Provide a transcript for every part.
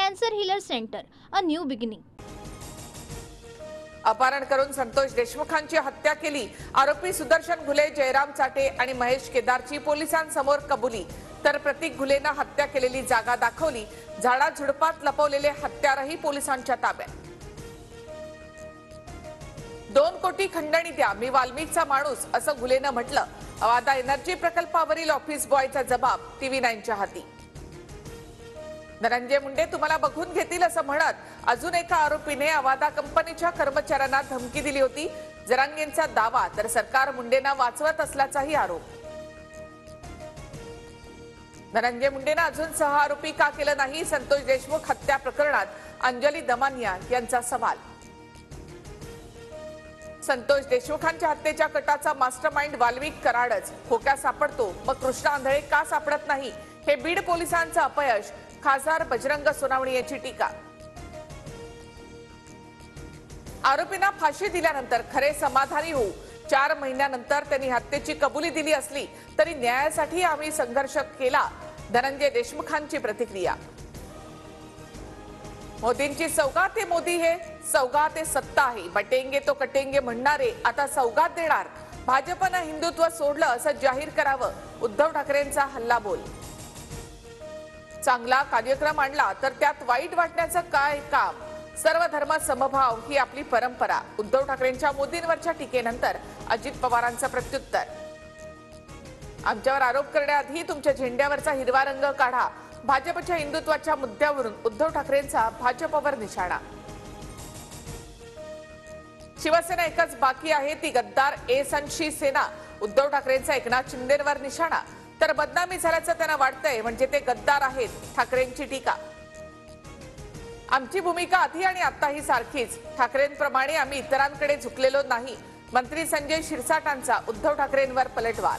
Cancer healer centre, a new beginning. अपहरण करून संतोष देशमुखांची हत्या केली. आरोपी सुदर्शन घुले, जयराम चाटे आणि महेश केदारची पोलिसांसमोर कबुली. तर प्रतीक घुलेनं हत्या केलेली जागा दाखवली. झाडाझुडपात लपवलेले हत्यारही पोलिसांच्या ताब्यात. 2 कोटी खंडणी द्या, मी वाल्मिकचा माणूस, असं घुलेनं म्हटलं. अवादा एनर्जी प्रकल्पावरील ऑफिस बॉयचा जबाब TV9च्या हाती. धनंजय मुंडे तुम्हाला बघून घेतील असं म्हणत अजून एका आरोपीने अवादा कंपनीच्या कर्मचाऱ्यांना धमकी दिली होती. जरांगेंचा दावा, तर सरकार मुंडेंना वाचवत असल्याचाही आरोप. धनंजय मुंडेंना अजून सह-आरोपी का केलं नाही? संतोष देशमुख हत्या प्रकरणात अंजली दमानिया यांचा सवाल. संतोष देशमुखांच्या हत्येच्या कटाचा मास्टरमाइंड वाल्मिक कराडच. खोक्या सापडतो, मग कृष्णा आंधळे का सापडत नाही? हे बीड पोलिसांचं अपयश. खासदार बजरंग सोनावणे यांची टीका. आरोपींना फाशी दिल्यानंतर खरे समाधानी होऊ. 4 महिन्यानंतर त्यांनी हत्येची कबुली दिली असली तरी न्यायासाठी आम्ही संघर्ष केला. धनंजय देशमुखांची प्रतिक्रिया. मोदींची सौगात हे मोदी हे, सौगात हे सत्ता आहे. बटेंगे तो कटेंगे म्हणणारे आता सौगात देणार. भाजपनं हिंदुत्व सोडलं असं जाहीर करावं. उद्धव ठाकरेंचा हल्लाबोल. चांगला कार्यक्रम आणला तर त्यात वाईट वाटण्याचं काय काम? सर्व धर्म समभाव ही आपली परंपरा. उद्धव ठाकरेंच्या मोदींवरच्या टीकेनंतर अजित पवारांचं प्रत्युत्तर. आमच्यावर आरोप करण्याआधी तुमच्या झेंड्यावरचा हिरवा रंग काढा. भाजपच्या हिंदुत्वाच्या मुद्द्यावरून उद्धव ठाकरेंचा भाजपवर निशाणा. शिवसेना एकच बाकी आहे, ती गद्दार एसनशी सेना. उद्धव ठाकरेंचा एकनाथ शिंदेंवर निशाणा. तर बदनामी झाल्याचं त्यांना वाटतंय, म्हणजे ते गद्दार आहेत. ठाकरेंची टीका. आमची भूमिका आधी आणि आताही सारखीच. ठाकरेंप्रमाणे आम्ही इतरांकडे झुकलेलो नाही. मंत्री संजय शिरसाटांचा उद्धव ठाकरेंवर पलटवार.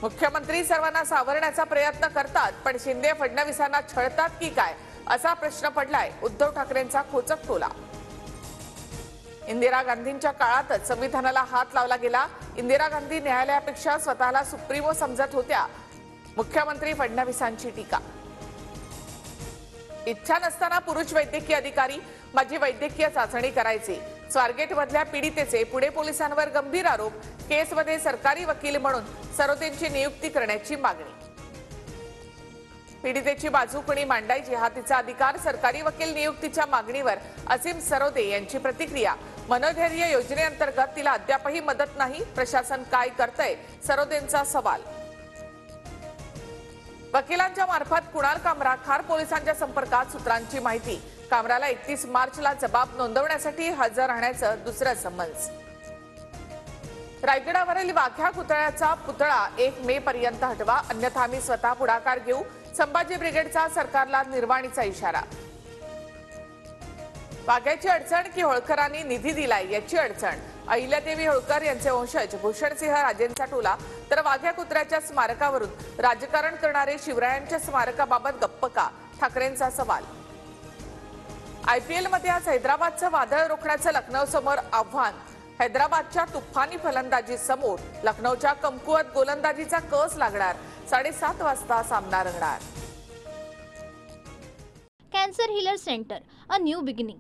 मुख्यमंत्री सर्वांना सावरण्याचा प्रयत्न करतात, पण शिंदे फडणवीसांना छळतात की काय, असा प्रश्न पडलाय. उद्धव ठाकरेंचा खोचक टोला. इंदिरा गांधींच्या काळातच संविधानाला हात लावला गेला. इंदिरा गांधी न्यायालयापेक्षा स्वतःला सुप्रीमो समजत होत्या. मुख्यमंत्री फडणवीसांची टीका. इच्छा नसताना पुरुष वैद्यकीय अधिकारी माझी वैद्यकीय चाचणी करायचे. स्वारगेट मधल्या पीडितेचे पुणे पोलिसांवर गंभीर आरोप. केसमध्ये सरकारी वकील म्हणून सरोदेंची नियुक्ती करण्याची मागणी. पीडितेची बाजू कोणी मांडायची हा तिचा अधिकार. सरकारी वकील नियुक्तीच्या मागणीवर असीम सरोदे यांची प्रतिक्रिया. मनोधैर्य योजनेअंतर्गत तिला अद्यापही मदत नाही. प्रशासन काय करतंय? सरोदेंचा सवाल. वकिलांच्या मार्फत कुणाल कामरा खार पोलिसांच्या संपर्कात. सूत्रांची माहिती. कामराला 31 मार्चला जबाब नोंदवण्यासाठी हजर राहण्याचं दुसरं समन्स. रायगडावरील वाघ्या पुतळ्याचा पुतळा 1 मे पर्यंत हटवा, अन्यथा आम्ही स्वतः पुढाकार घेऊ. संभाजी ब्रिगेडचा सरकारला निर्वाणीचा इशारा. वाघ्याची अडचण की होळकरांनी निधी दिलाय याची अडचण. अहिल्यादेवी होळकर यांचे वंशज भूषणसिंह राजेंचा टोला. तर वाघ्या कुत्र्याच्या स्मारकावरून राजकारण करणारे शिवरायांच्या स्मारकाबाबत गप्प का? ठाकरेंचा सवाल. IPL मध्ये आज हैदराबादचं वादळ रोखण्याचं लखनौ समोर आव्हान. हैदराबादच्या तुफानी फलंदाजी समोर लखनौच्या कमकुवत गोलंदाजीचा कस लागणार. 7:30 वाजता सामना रंगणार. Cancer healer centre, a new beginning.